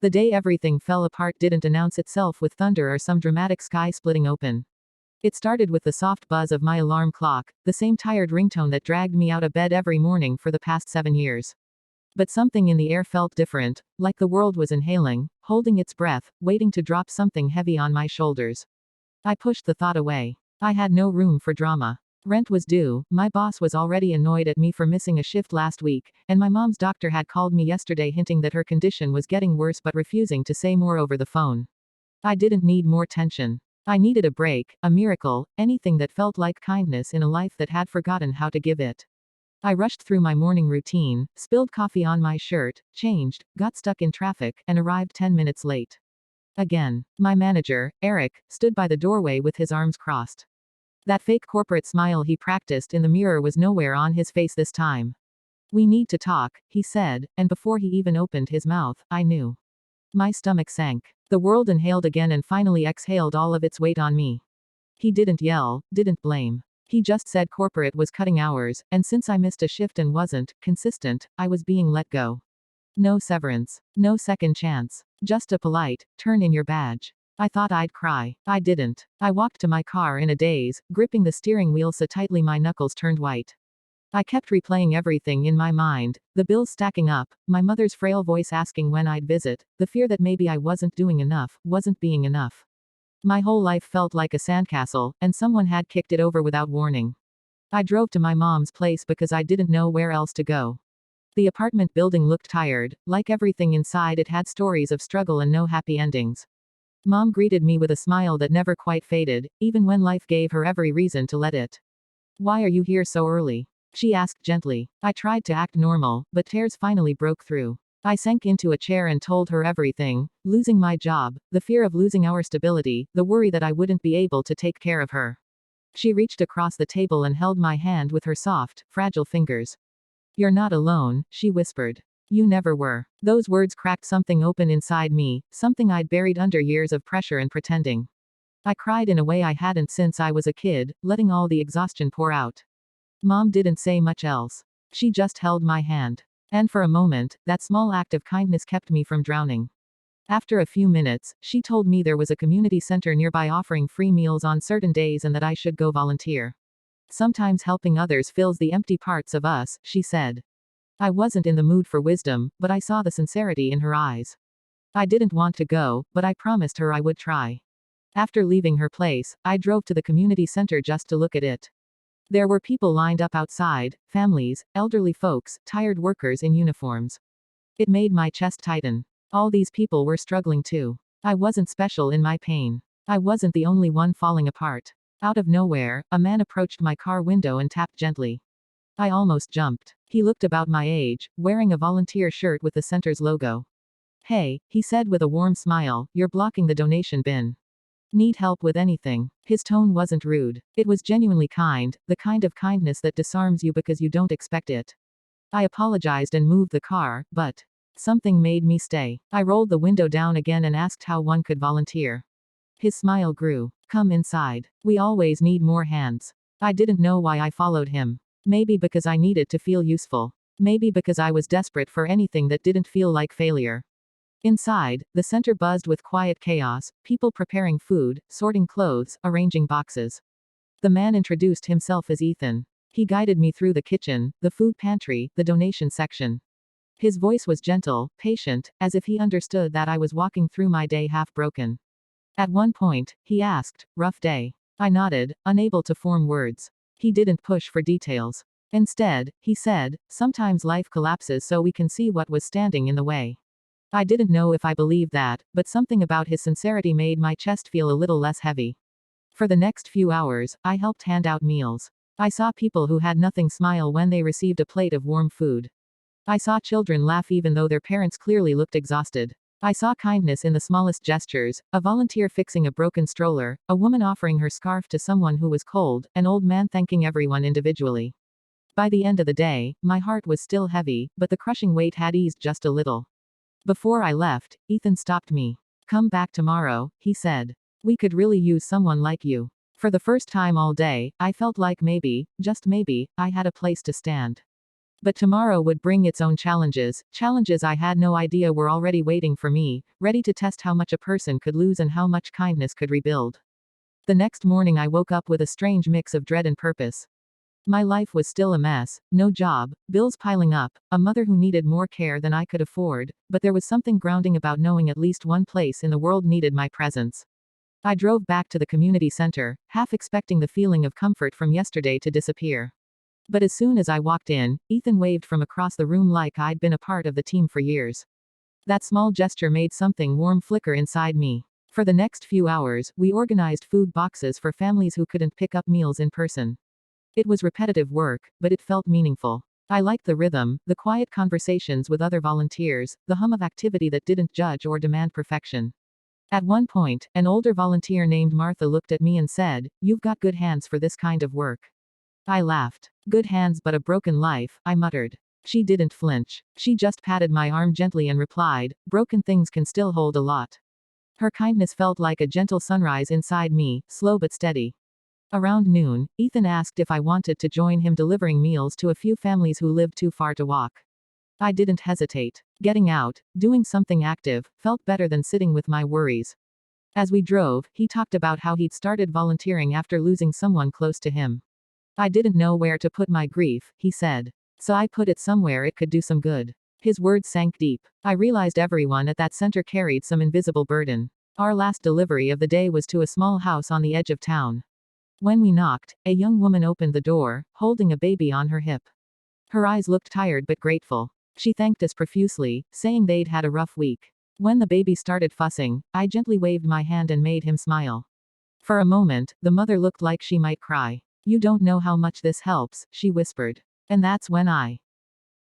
The day everything fell apart didn't announce itself with thunder or some dramatic sky splitting open. It started with the soft buzz of my alarm clock, the same tired ringtone that dragged me out of bed every morning for the past 7 years. But something in the air felt different, like the world was inhaling, holding its breath, waiting to drop something heavy on my shoulders. I pushed the thought away. I had no room for drama. Rent was due, my boss was already annoyed at me for missing a shift last week, and my mom's doctor had called me yesterday hinting that her condition was getting worse but refusing to say more over the phone. I didn't need more tension. I needed a break, a miracle, anything that felt like kindness in a life that had forgotten how to give it. I rushed through my morning routine, spilled coffee on my shirt, changed, got stuck in traffic, and arrived 10 minutes late. Again. My manager, Eric, stood by the doorway with his arms crossed. That fake corporate smile he practiced in the mirror was nowhere on his face this time. "We need to talk," he said, and before he even opened his mouth, I knew. My stomach sank. The world inhaled again and finally exhaled all of its weight on me. He didn't yell, didn't blame. He just said corporate was cutting hours, and since I missed a shift and wasn't consistent, I was being let go. No severance. No second chance. Just a polite, turn in your badge. I thought I'd cry. I didn't. I walked to my car in a daze, gripping the steering wheel so tightly my knuckles turned white. I kept replaying everything in my mind, the bills stacking up, my mother's frail voice asking when I'd visit, the fear that maybe I wasn't doing enough, wasn't being enough. My whole life felt like a sandcastle, and someone had kicked it over without warning. I drove to my mom's place because I didn't know where else to go. The apartment building looked tired, like everything inside it had stories of struggle and no happy endings. Mom greeted me with a smile that never quite faded, even when life gave her every reason to let it. "Why are you here so early?" she asked gently. I tried to act normal, but tears finally broke through. I sank into a chair and told her everything: losing my job, the fear of losing our stability, the worry that I wouldn't be able to take care of her. She reached across the table and held my hand with her soft, fragile fingers. "You're not alone," she whispered. "You never were." Those words cracked something open inside me, something I'd buried under years of pressure and pretending. I cried in a way I hadn't since I was a kid, letting all the exhaustion pour out. Mom didn't say much else. She just held my hand. And for a moment, that small act of kindness kept me from drowning. After a few minutes, she told me there was a community center nearby offering free meals on certain days and that I should go volunteer. "Sometimes helping others fills the empty parts of us," she said. I wasn't in the mood for wisdom, but I saw the sincerity in her eyes. I didn't want to go, but I promised her I would try. After leaving her place, I drove to the community center just to look at it. There were people lined up outside, families, elderly folks, tired workers in uniforms. It made my chest tighten. All these people were struggling too. I wasn't special in my pain. I wasn't the only one falling apart. Out of nowhere, a man approached my car window and tapped gently. I almost jumped. He looked about my age, wearing a volunteer shirt with the center's logo. "Hey," he said with a warm smile, "you're blocking the donation bin. Need help with anything?" His tone wasn't rude. It was genuinely kind, the kind of kindness that disarms you because you don't expect it. I apologized and moved the car, but something made me stay. I rolled the window down again and asked how one could volunteer. His smile grew. "Come inside. We always need more hands." I didn't know why I followed him. Maybe because I needed to feel useful. Maybe because I was desperate for anything that didn't feel like failure. Inside, the center buzzed with quiet chaos, people preparing food, sorting clothes, arranging boxes. The man introduced himself as Ethan. He guided me through the kitchen, the food pantry, the donation section. His voice was gentle, patient, as if he understood that I was walking through my day half broken. At one point, he asked, "Rough day?" I nodded, unable to form words. He didn't push for details. Instead, he said, "Sometimes life collapses so we can see what was standing in the way." I didn't know if I believed that, but something about his sincerity made my chest feel a little less heavy. For the next few hours, I helped hand out meals. I saw people who had nothing smile when they received a plate of warm food. I saw children laugh even though their parents clearly looked exhausted. I saw kindness in the smallest gestures: a volunteer fixing a broken stroller, a woman offering her scarf to someone who was cold, an old man thanking everyone individually. By the end of the day, my heart was still heavy, but the crushing weight had eased just a little. Before I left, Ethan stopped me. "Come back tomorrow," he said. "We could really use someone like you." For the first time all day, I felt like maybe, just maybe, I had a place to stand. But tomorrow would bring its own challenges, challenges I had no idea were already waiting for me, ready to test how much a person could lose and how much kindness could rebuild. The next morning I woke up with a strange mix of dread and purpose. My life was still a mess, no job, bills piling up, a mother who needed more care than I could afford, but there was something grounding about knowing at least one place in the world needed my presence. I drove back to the community center, half expecting the feeling of comfort from yesterday to disappear. But as soon as I walked in, Ethan waved from across the room like I'd been a part of the team for years. That small gesture made something warm flicker inside me. For the next few hours, we organized food boxes for families who couldn't pick up meals in person. It was repetitive work, but it felt meaningful. I liked the rhythm, the quiet conversations with other volunteers, the hum of activity that didn't judge or demand perfection. At one point, an older volunteer named Martha looked at me and said, "You've got good hands for this kind of work." I laughed. "Good hands but a broken life," I muttered. She didn't flinch. She just patted my arm gently and replied, "Broken things can still hold a lot." Her kindness felt like a gentle sunrise inside me, slow but steady. Around noon, Ethan asked if I wanted to join him delivering meals to a few families who lived too far to walk. I didn't hesitate. Getting out, doing something active, felt better than sitting with my worries. As we drove, he talked about how he'd started volunteering after losing someone close to him. "I didn't know where to put my grief," he said. "So I put it somewhere it could do some good." His words sank deep. I realized everyone at that center carried some invisible burden. Our last delivery of the day was to a small house on the edge of town. When we knocked, a young woman opened the door, holding a baby on her hip. Her eyes looked tired but grateful. She thanked us profusely, saying they'd had a rough week. When the baby started fussing, I gently waved my hand and made him smile. For a moment, the mother looked like she might cry. "You don't know how much this helps," she whispered. And that's when I